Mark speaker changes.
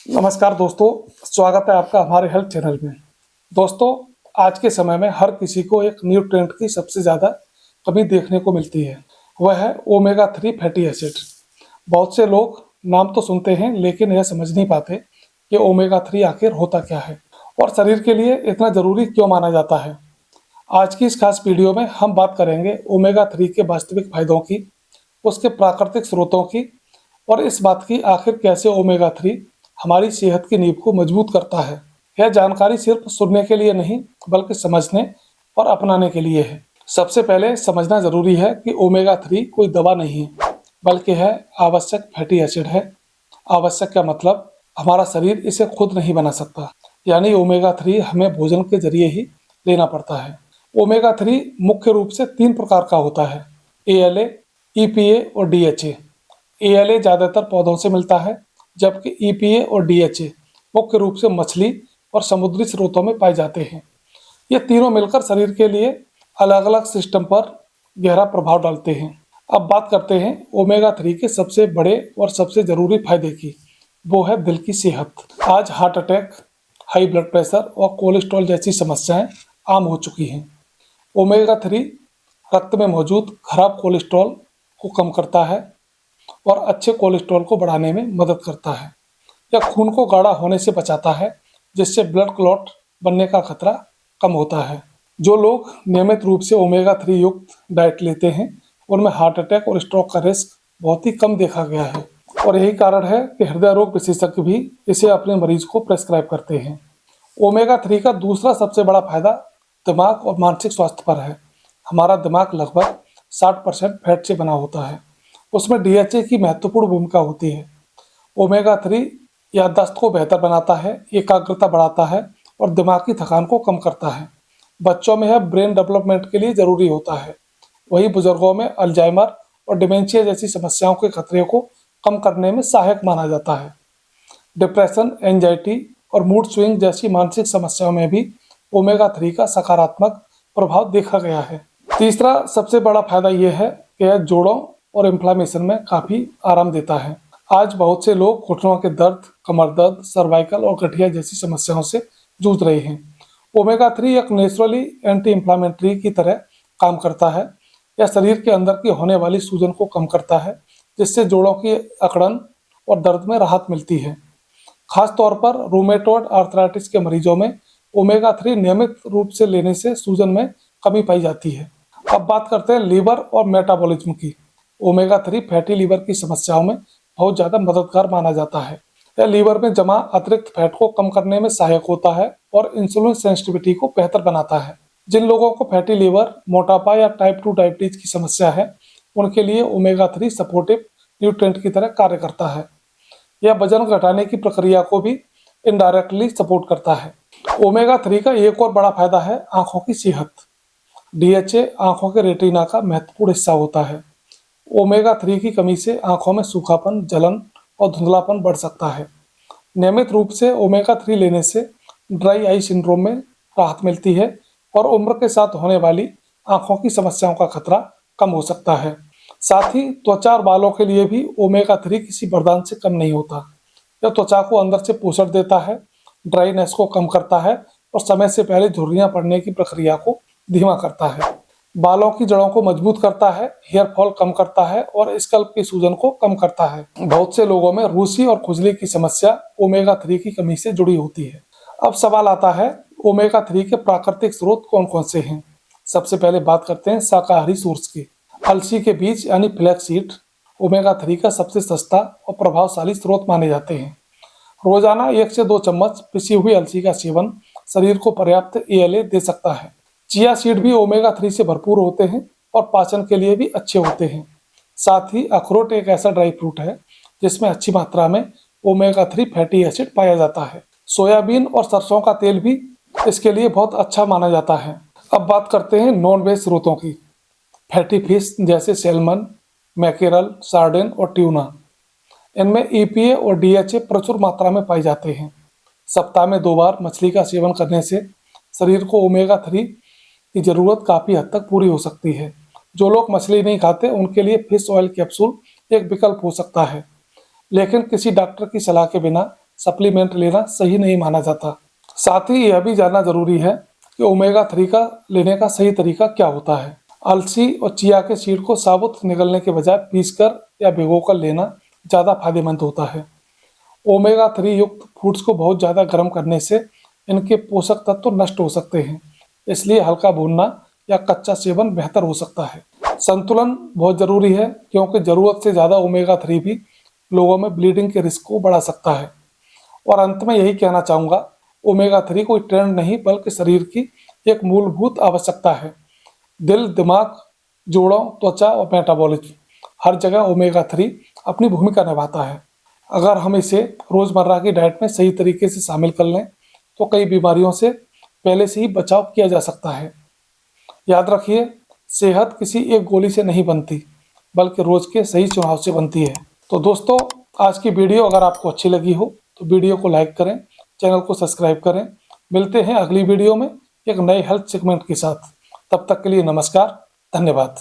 Speaker 1: नमस्कार दोस्तों, स्वागत है आपका हमारे हेल्थ चैनल में। दोस्तों, आज के समय में हर किसी को एक न्यूट्रिएंट की सबसे ज़्यादा कमी देखने को मिलती है, वह है ओमेगा 3 फैटी एसिड। बहुत से लोग नाम तो सुनते हैं लेकिन यह समझ नहीं पाते कि ओमेगा 3 आखिर होता क्या है और शरीर के लिए इतना ज़रूरी क्यों माना जाता है। आज की इस खास वीडियो में हम बात करेंगे ओमेगा 3 के वास्तविक फायदों की, उसके प्राकृतिक स्रोतों की और इस बात की आखिर कैसे ओमेगा 3 हमारी सेहत की नींव को मजबूत करता है। यह जानकारी सिर्फ सुनने के लिए नहीं बल्कि समझने और अपनाने के लिए है। सबसे पहले समझना जरूरी है कि ओमेगा 3 कोई दवा नहीं है बल्कि है आवश्यक फैटी एसिड है। आवश्यक का मतलब हमारा शरीर इसे खुद नहीं बना सकता, यानी ओमेगा 3 हमें भोजन के जरिए ही लेना पड़ता है। ओमेगा 3 मुख्य रूप से 3 प्रकार का होता है: ALA, EPA और DHA। ALA ज़्यादातर पौधों से मिलता है, जबकि EPA और DHA मुख्य रूप से मछली और समुद्री स्रोतों में पाए जाते हैं। ये तीनों मिलकर शरीर के लिए अलग अलग सिस्टम पर गहरा प्रभाव डालते हैं। अब बात करते हैं ओमेगा 3 के सबसे बड़े और सबसे ज़रूरी फायदे की, वो है दिल की सेहत। आज heart attack, high blood pressure और कोलेस्ट्रॉल जैसी समस्याएं आम हो चुकी हैं। ओमेगा 3 रक्त में मौजूद खराब कोलेस्ट्रॉल को कम करता है और अच्छे कोलेस्ट्रॉल को बढ़ाने में मदद करता है। यह खून को गाढ़ा होने से बचाता है, जिससे ब्लड क्लॉट बनने का खतरा कम होता है। जो लोग नियमित रूप से ओमेगा 3 युक्त डाइट लेते हैं, उनमें हार्ट अटैक और स्ट्रोक का रिस्क बहुत ही कम देखा गया है और यही कारण है कि हृदय रोग विशेषज्ञ भी इसे अपने मरीज को प्रेस्क्राइब करते हैं। ओमेगा 3 का दूसरा सबसे बड़ा फायदा दिमाग और मानसिक स्वास्थ्य पर है। हमारा दिमाग लगभग 60% फैट से बना होता है, उसमें DHA की महत्वपूर्ण भूमिका होती है। ओमेगा 3 याददाश्त को बेहतर बनाता है, एकाग्रता बढ़ाता है और दिमाग की थकान को कम करता है। बच्चों में यह ब्रेन डेवलपमेंट के लिए ज़रूरी होता है। वहीं बुजुर्गों में अल्जाइमर और डिमेंशिया जैसी समस्याओं के खतरे को कम करने में सहायक माना जाता है। डिप्रेशन, एंजाइटी और मूड स्विंग जैसी मानसिक समस्याओं में भी ओमेगा 3 का सकारात्मक प्रभाव देखा गया है। तीसरा सबसे बड़ा फायदा यह है कि यह जोड़ों और इन्फ्लामेशन में काफ़ी आराम देता है। आज बहुत से लोग घुटनों के दर्द, कमर दर्द, सर्वाइकल और गठिया जैसी समस्याओं से जूझ रहे हैं। ओमेगा 3 एक नेचुरली एंटी इंफ्लामेटरी की तरह काम करता है। यह शरीर के अंदर की होने वाली सूजन को कम करता है, जिससे जोड़ों की अकड़न और दर्द में राहत मिलती है। खास तौर पर रूमेटॉइड आर्थराइटिस के मरीजों में ओमेगा 3 नियमित रूप से लेने से सूजन में कमी पाई जाती है। अब बात करते हैं लीवर और मेटाबॉलिज्म की। ओमेगा 3 फैटी लीवर की समस्याओं में बहुत ज़्यादा मददगार माना जाता है। यह लीवर में जमा अतिरिक्त फैट को कम करने में सहायक होता है और इंसुलिन सेंसिटिविटी को बेहतर बनाता है। जिन लोगों को फैटी लीवर, मोटापा या टाइप 2 डायबिटीज की समस्या है, उनके लिए ओमेगा 3 सपोर्टिव न्यूट्रिएंट की तरह कार्य करता है। यह वजन घटाने की प्रक्रिया को भी इनडायरेक्टली सपोर्ट करता है। ओमेगा 3 का एक और बड़ा फायदा है आंखों की सेहत। DHA आंखों के रेटिना का महत्वपूर्ण हिस्सा होता है। ओमेगा 3 की कमी से आंखों में सूखापन, जलन और धुंधलापन बढ़ सकता है। नियमित रूप से ओमेगा 3 लेने से ड्राई आई सिंड्रोम में राहत मिलती है और उम्र के साथ होने वाली आंखों की समस्याओं का खतरा कम हो सकता है। साथ ही त्वचा और बालों के लिए भी ओमेगा 3 किसी वरदान से कम नहीं होता। यह त्वचा को अंदर से पोषण देता है, ड्राइनेस को कम करता है और समय से पहले झुर्रियां पड़ने की प्रक्रिया को धीमा करता है। बालों की जड़ों को मजबूत करता है, हेयर फॉल कम करता है और स्कल्प की सूजन को कम करता है। बहुत से लोगों में रूसी और खुजली की समस्या ओमेगा 3 की कमी से जुड़ी होती है। अब सवाल आता है, ओमेगा 3 के प्राकृतिक स्रोत कौन कौन से हैं। सबसे पहले बात करते हैं शाकाहारी सोर्स की। अलसी के बीज यानी फ्लैक्स सीड ओमेगा 3 का सबसे सस्ता और प्रभावशाली स्रोत माने जाते हैं। रोजाना 1 से 2 चम्मच पिसी हुई अलसी का सेवन शरीर को पर्याप्त ALA दे सकता है। चिया सीड भी ओमेगा 3 से भरपूर होते हैं और पाचन के लिए भी अच्छे होते हैं। साथ ही अखरोट एक ऐसा ड्राई फ्रूट है जिसमें अच्छी मात्रा में ओमेगा 3 फैटी एसिड पाया जाता है। सोयाबीन और सरसों का तेल भी इसके लिए बहुत अच्छा माना जाता है। अब बात करते हैं नॉन वेज स्रोतों की। फैटी फिश जैसे सैल्मन, मैकेरल, सार्डिन और ट्यूना, इनमें EPA और DHA प्रचुर मात्रा में पाए जाते हैं। सप्ताह में 2 बार मछली का सेवन करने से शरीर को ओमेगा 3 की ज़रूरत काफ़ी हद तक पूरी हो सकती है। जो लोग मछली नहीं खाते उनके लिए फिश ऑयल कैप्सूल एक विकल्प हो सकता है, लेकिन किसी डॉक्टर की सलाह के बिना सप्लीमेंट लेना सही नहीं माना जाता। साथ ही यह भी जानना जरूरी है कि ओमेगा 3 का लेने का सही तरीका क्या होता है। अलसी और चिया के सीड को साबुत निगलने के बजाय पीसकर या भिगोकर लेना ज़्यादा फायदेमंद होता है। ओमेगा 3 युक्त फूड्स को बहुत ज़्यादा गर्म करने से इनके पोषक तत्व नष्ट हो सकते हैं, इसलिए हल्का भूनना या कच्चा सेवन बेहतर हो सकता है। संतुलन बहुत ज़रूरी है, क्योंकि ज़रूरत से ज़्यादा ओमेगा 3 भी लोगों में ब्लीडिंग के रिस्क को बढ़ा सकता है। और अंत में यही कहना चाहूँगा, ओमेगा 3 कोई ट्रेंड नहीं बल्कि शरीर की एक मूलभूत आवश्यकता है। दिल, दिमाग, जोड़ों, त्वचा और मेटाबॉलिज्म, हर जगह ओमेगा 3 अपनी भूमिका निभाता है। अगर हम इसे रोज़मर्रा की डाइट में सही तरीके से शामिल कर लें तो कई बीमारियों से पहले से ही बचाव किया जा सकता है। याद रखिए, सेहत किसी एक गोली से नहीं बनती, बल्कि रोज़ के सही चुनाव से बनती है। तो दोस्तों, आज की वीडियो अगर आपको अच्छी लगी हो तो वीडियो को लाइक करें, चैनल को सब्सक्राइब करें। मिलते हैं अगली वीडियो में एक नए हेल्थ सेगमेंट के साथ। तब तक के लिए नमस्कार, धन्यवाद।